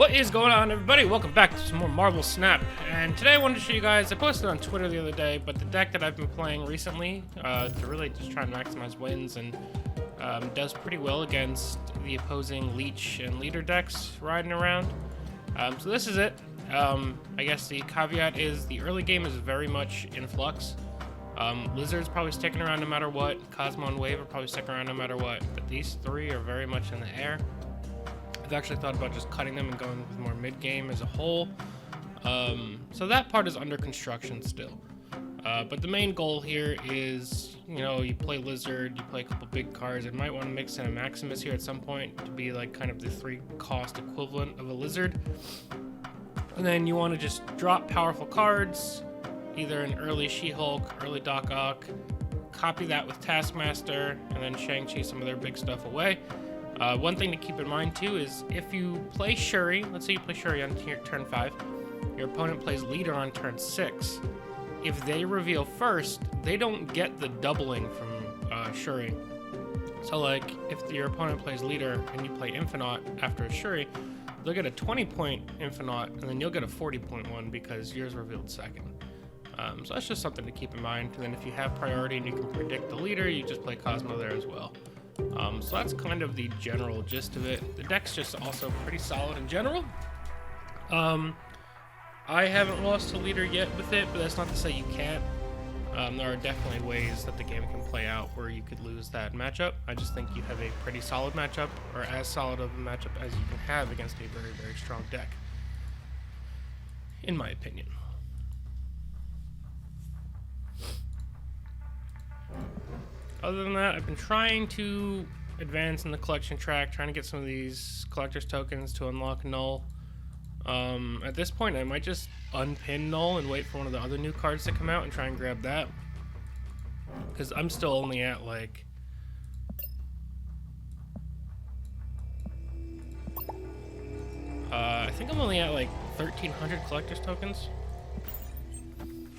What is going on, everybody? Welcome back to some more Marvel Snap. And today I wanted to show you guys, I posted on Twitter the other day, but the deck that I've been playing recently to really just try and maximize wins and does pretty well against the opposing Leech and Leader decks riding around. So this is it. I guess the caveat is the early game is very much in flux. Lizard's probably sticking around no matter what. Cosmo and Wave are probably sticking around no matter what. But these three are very much in the air. I've actually thought about just cutting them and going with more mid-game as a whole. So that part is under construction still. But the main goal here is, you play Lizard, you play a couple big cards. I might want to mix in a Maximus here at some point to be like kind of the 3-cost equivalent of a Lizard. And then you want to just drop powerful cards, either an early She-Hulk, early Doc Ock, copy that with Taskmaster, and then Shang-Chi some of their big stuff away. One thing to keep in mind too is if you play Shuri, let's say you play Shuri on turn 5, your opponent plays Leader on turn 6. If they reveal first, they don't get the doubling from Shuri. So like, if your opponent plays Leader and you play Infinite after a Shuri, they'll get a 20-point Infinite, and then you'll get a 40-point one because yours revealed second. So that's just something to keep in mind. And then if you have priority and you can predict the Leader, you just play Cosmo there as well. So that's kind of the general gist of it. The deck's just also pretty solid in general. I haven't lost to Leader yet with it, but that's not to say you can't. There are definitely ways that the game can play out where you could lose that matchup. I just think you have a pretty solid matchup, or as solid of a matchup as you can have against a very, very strong deck, in my opinion. Other than that, I've been trying to advance in the collection track, trying to get some of these collector's tokens to unlock Null. At this point, I might just unpin Null and wait for one of the other new cards to come out and try and grab that. Because I'm still only at like... I think I'm only at like 1,300 collector's tokens.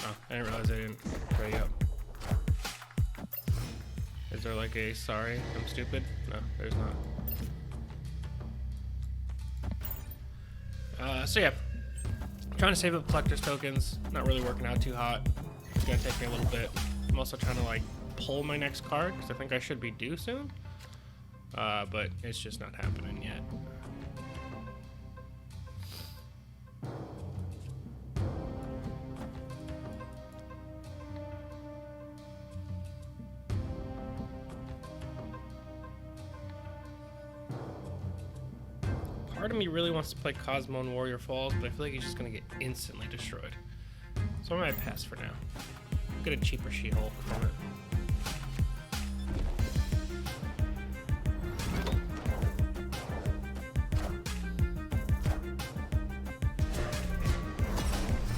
Oh, I didn't realize I didn't ready up. Is there like a sorry, I'm stupid? No, there's not. So yeah, trying to save up collector's tokens. Not really working out too hot. It's gonna take me a little bit. I'm also trying to like pull my next card because I think I should be due soon. But it's just not happening yet. Part of me really wants to play Cosmo and Warrior Falls, but I feel like he's just gonna get instantly destroyed. So I might pass for now. Get a cheaper She-Hulk from it.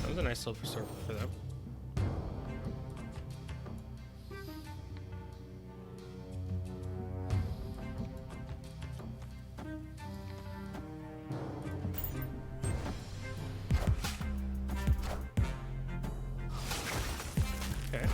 That was a nice Silver Surfer for them. Okay.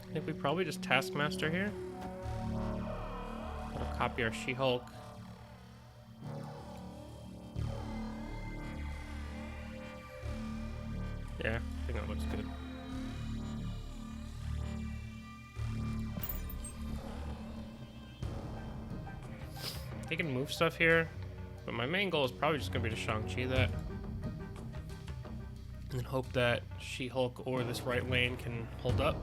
I think we probably just Taskmaster here. We'll copy our She-Hulk. Yeah, I think that looks good. They can move stuff here, but my main goal is probably just gonna be to Shang-Chi that. And then hope that She-Hulk or this right lane can hold up.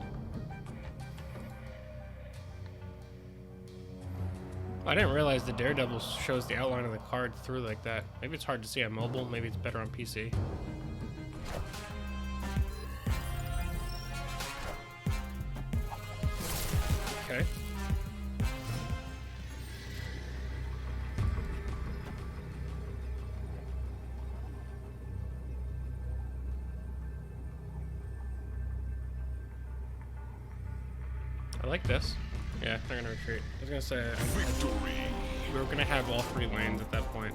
I didn't realize the Daredevil shows the outline of the card through like that. Maybe it's hard to see on mobile, maybe it's better on PC. Okay. I like this. Yeah, they're gonna retreat. I was gonna say... Victory! we were gonna have all 3 lanes at that point.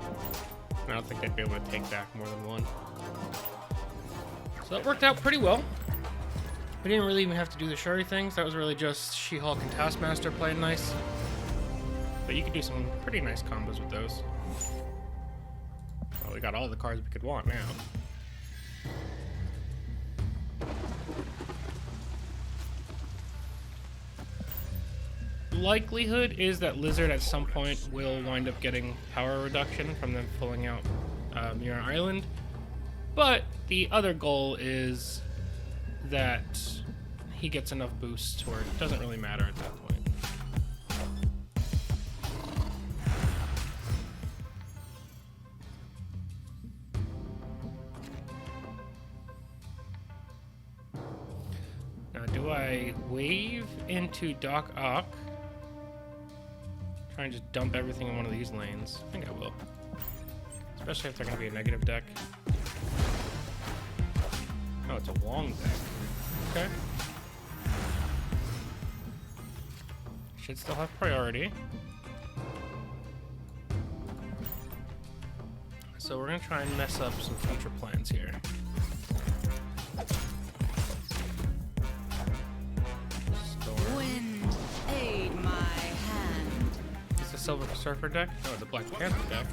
I don't think they'd be able to take back more than 1. So that worked out pretty well. We didn't really even have to do the Shuri things. That was really just She-Hulk and Taskmaster playing nice. But you could do some pretty nice combos with those. Well, we got all the cards we could want now. Likelihood is that Lizard at some point will wind up getting power reduction from them pulling out Muir Island. But the other goal is that he gets enough boosts where it doesn't really matter at that point. Now, do I wave into Doc Ock? Try and just dump everything in one of these lanes. I think I will. Especially if they're going to be a negative deck. Oh, it's a Wong deck. Okay. Should still have priority. So we're going to try and mess up some future plans here. Wind, aid my hand. It's a Silver Surfer deck? No, it's a Black Panther deck.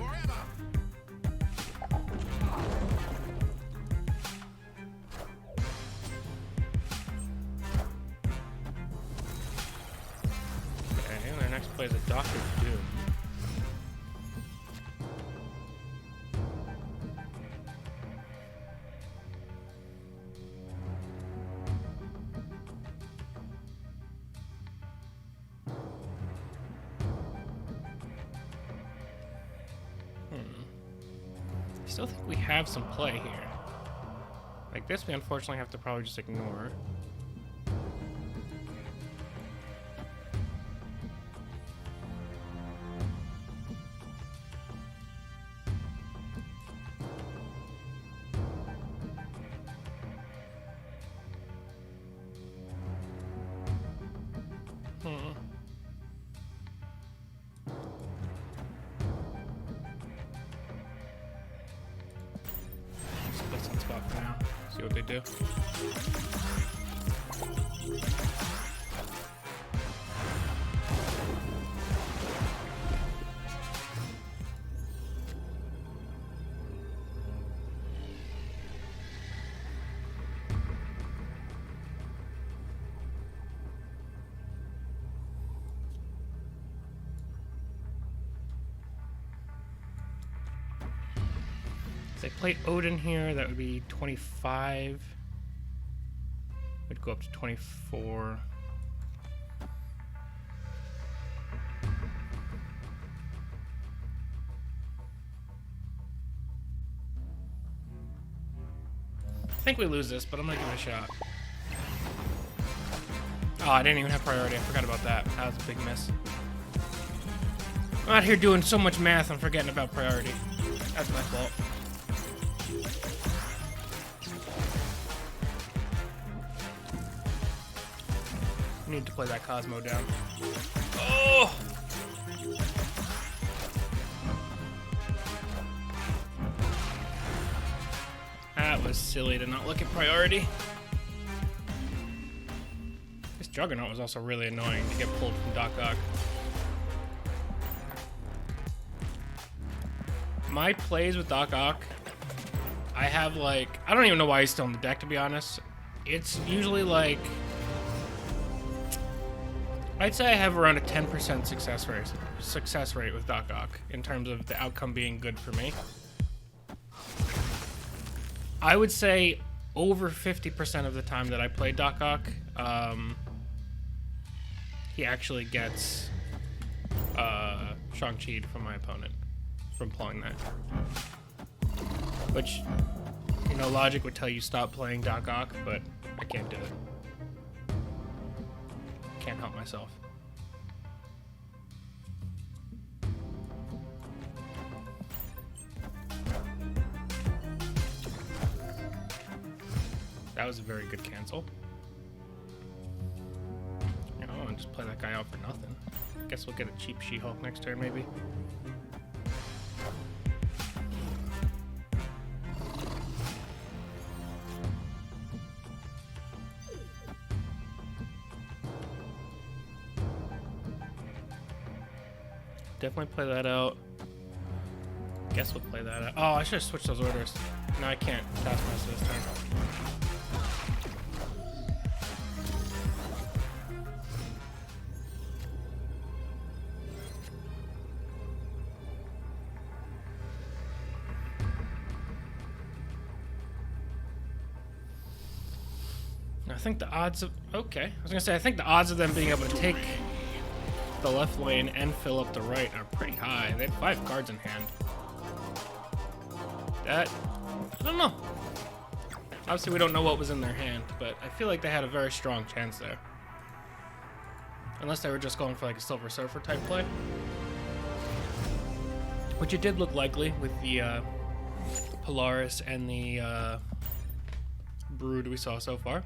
Okay, and their next play is a Doctor Doom. I still think we have some play here. Like this, we unfortunately have to probably just ignore. Split some spot for now. See what they do. If they play Odin here, that would be 25. We'd go up to 24. I think we lose this, but I'm gonna give it a shot. Oh, I didn't even have priority. I forgot about that. That was a big miss. I'm out here doing so much math, I'm forgetting about priority. That's my fault. Need to play that Cosmo down. Oh! That was silly to not look at priority. This Juggernaut was also really annoying to get pulled from Doc Ock. My plays with Doc Ock, I have like, I don't even know why he's still in the deck, to be honest. It's usually like, I'd say I have around a 10% success rate with Doc Ock in terms of the outcome being good for me. I would say over 50% of the time that I play Doc Ock, he actually gets Shang-Chi'd from my opponent from pulling that. Which, you know, logic would tell you stop playing Doc Ock, but I can't do it. Can't help myself. That was a very good cancel. You know, and just play that guy out for nothing. Guess we'll get a cheap She-Hulk next turn, maybe. definitely play that out. Guess we'll play that out. Oh, I should have switched those orders. No, I can't. Taskmaster this time. I think the odds of... Okay. I was going to say, I think the odds of them being able to take the left lane and fill up the right are pretty high. They had 5 cards in hand. That... I don't know. Obviously, we don't know what was in their hand, but I feel like they had a very strong chance there. Unless they were just going for like a Silver Surfer type play. Which it did look likely with the Polaris and the Brood we saw so far.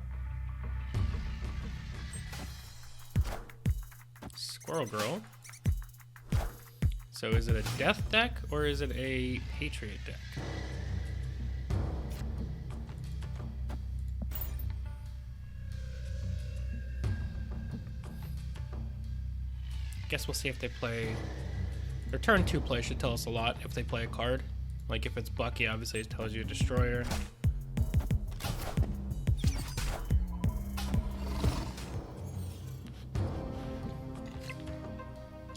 Squirrel Girl. So is it a death deck or is it a Patriot deck? Guess we'll see if they play... Their turn 2 play should tell us a lot if they play a card. Like if it's Bucky, obviously it tells you a Destroyer.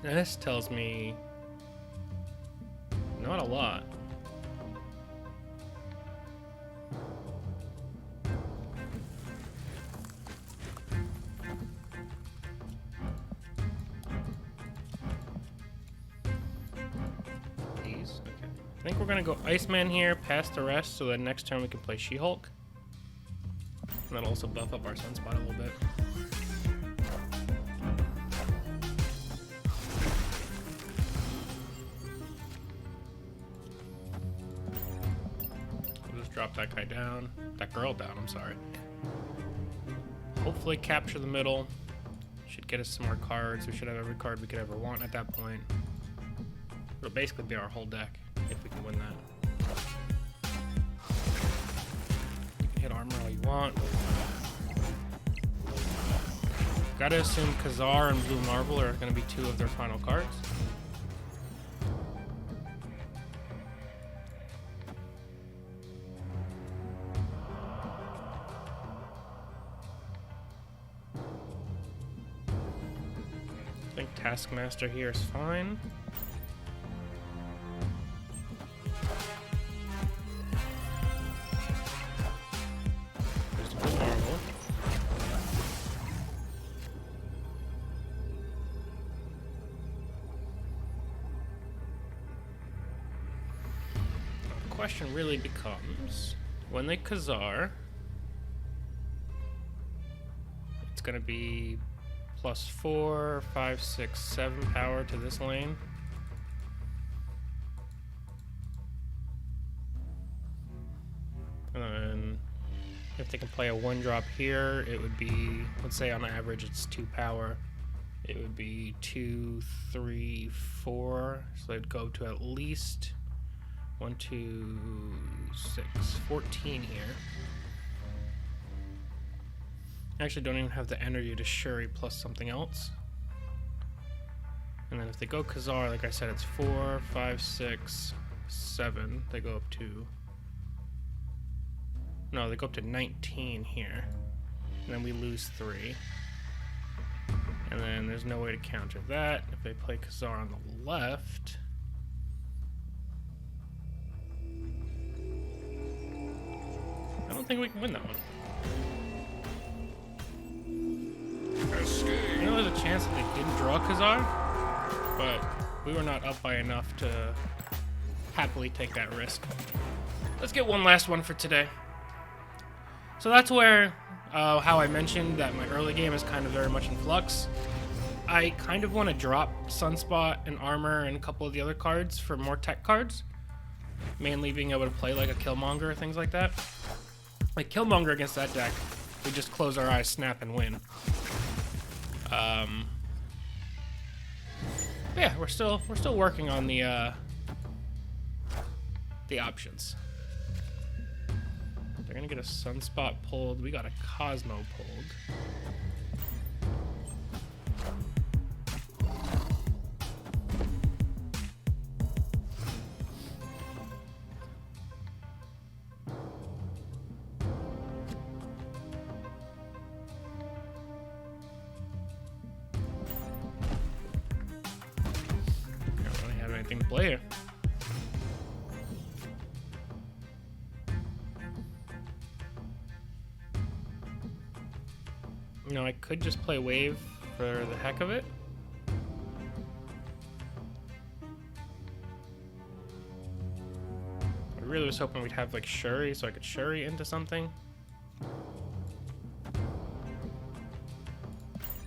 Now this tells me not a lot. These, okay. I think we're gonna go Iceman here, past the rest, so that next turn we can play She-Hulk. And that'll also buff up our Sunspot a little bit. Drop that guy down. That girl down, I'm sorry. Hopefully capture the middle. Should get us some more cards. We should have every card we could ever want at that point. It'll basically be our whole deck if we can win that. You can hit armor all you want. Gotta assume Khazar and Blue Marble are gonna be 2 of their final cards. I think Taskmaster here is fine. There's Blue Marble. The question really becomes, when they Khazar, it's gonna be +4, 5, 6, 7 power to this lane. And then if they can play a 1-drop here, it would be, let's say on average it's 2 power. It would be 2, 3, 4. So they'd go to at least 1, 2, 6, 14 here. Actually don't even have the energy to Shuri plus something else. And then if they go Khazar, like I said, it's 4, 5, 6, 7. They go up to... No, they go up to 19 here. And then we lose 3. And then there's no way to counter that. If they play Khazar on the left... I don't think we can win that one. I know there's a chance that they didn't draw Khazar, but we were not up by enough to happily take that risk. Let's get one last one for today. So that's where, how I mentioned that my early game is kind of very much in flux. I kind of want to drop Sunspot and Armor and a couple of the other cards for more tech cards. Mainly being able to play like a Killmonger or things like that. Like Killmonger against that deck, we just close our eyes, snap, and win. Yeah, we're still working on the options. They're gonna get a Sunspot pulled. We got a Cosmo pulled. Game player. You know, I could just play Wave for the heck of it. I really was hoping we'd have like Shuri so I could Shuri into something.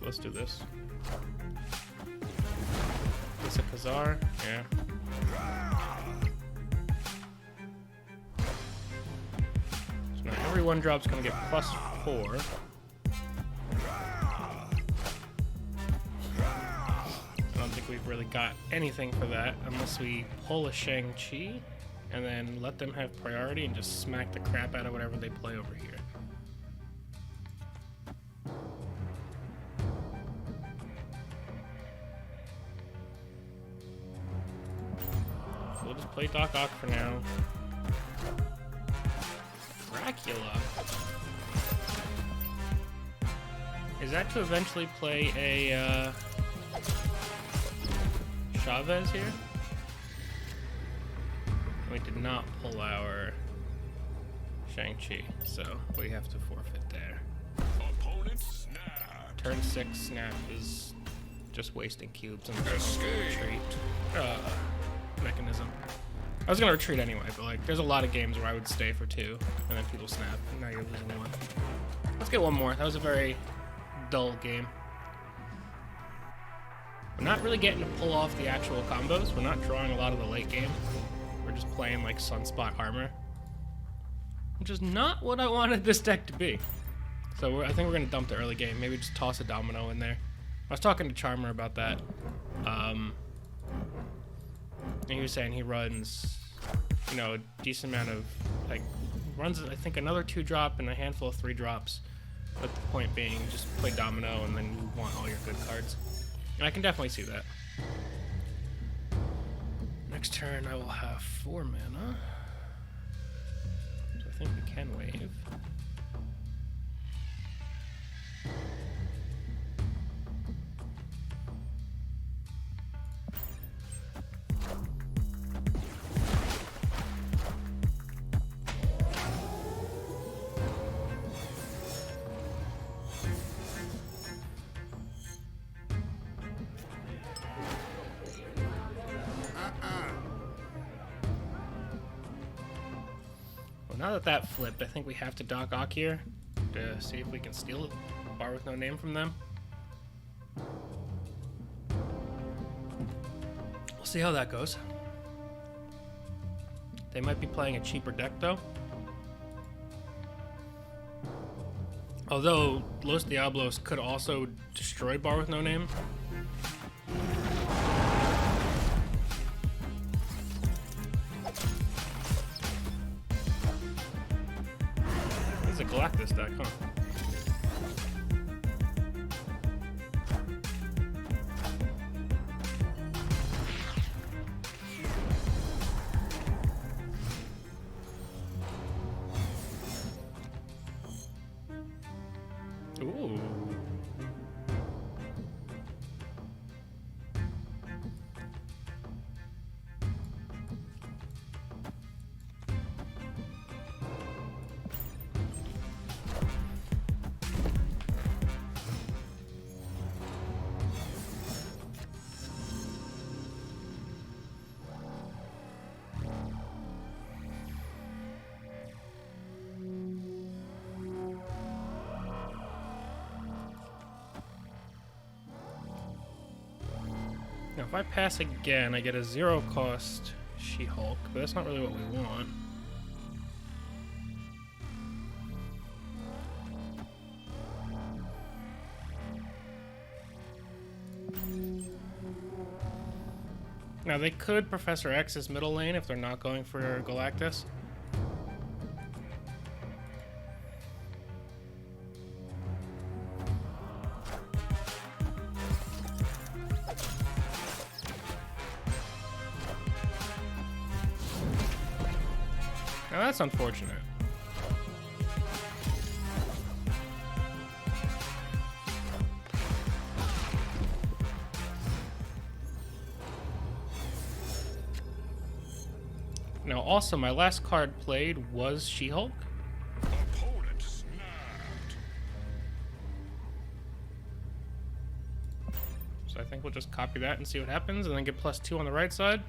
Let's do this. Is it Kazar? Yeah. So now every one drop's gonna get +4. I don't think we've really got anything for that unless we pull a Shang-Chi and then let them have priority and just smack the crap out of whatever they play over here. So we'll just play Doc Ock for now. Dracula. Is that to eventually play a Chavez here? We did not pull our Shang-Chi, so we have to forfeit there. Opponent snap. Turn 6 snap is just wasting cubes and there's no retreat mechanism. I was gonna retreat anyway, but like there's a lot of games where I would stay for 2 and then people snap, and now you're losing 1. Let's get one more. That was a very dull game. We're not really getting to pull off the actual combos. We're not drawing a lot of the late game. We're just playing like Sunspot armor, which is not what I wanted this deck to be. So I think we're gonna dump the early game. Maybe just toss a domino in there. I was talking to Charmer about that. And he was saying he runs, you know, a decent amount of, like, runs, I think, another 2-drop and a handful of 3-drops. But the point being, just play domino and then you want all your good cards. And I can definitely see that. Next turn, I will have 4 mana. So I think we can wave. Now that flipped, I think we have to Doc Ock here to see if we can steal a bar with no name from them. We'll see how that goes. They might be playing a cheaper deck though. Although Los Diablos could also destroy bar with no name. This is a Galactus deck, huh? Ooh. Now, if I pass again, I get a 0-cost She-Hulk, but that's not really what we want. Now, they could Professor X's middle lane if they're not going for Galactus. Now that's unfortunate. Now, also, my last card played was She-Hulk. Opponent snapped. So I think we'll just copy that and see what happens, and then get +2 on the right side.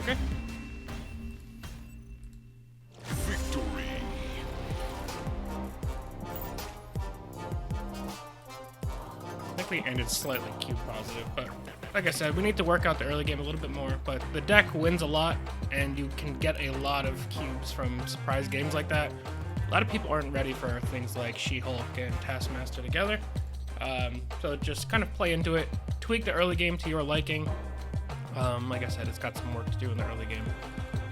Okay. Victory. I think we ended slightly cube positive, but like I said, we need to work out the early game a little bit more. But the deck wins a lot, and you can get a lot of cubes from surprise games like that. A lot of people aren't ready for things like She-Hulk and Taskmaster together. So just kind of play into it, tweak the early game to your liking. Like I said, it's got some work to do in the early game.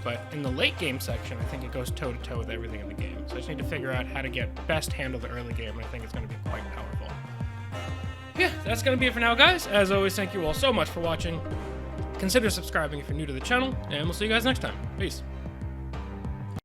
But in the late game section, I think it goes toe-to-toe with everything in the game. So I just need to figure out how to best handle the early game, and I think it's going to be quite powerful. Yeah, that's going to be it for now, guys. As always, thank you all so much for watching. Consider subscribing if you're new to the channel, and we'll see you guys next time. Peace.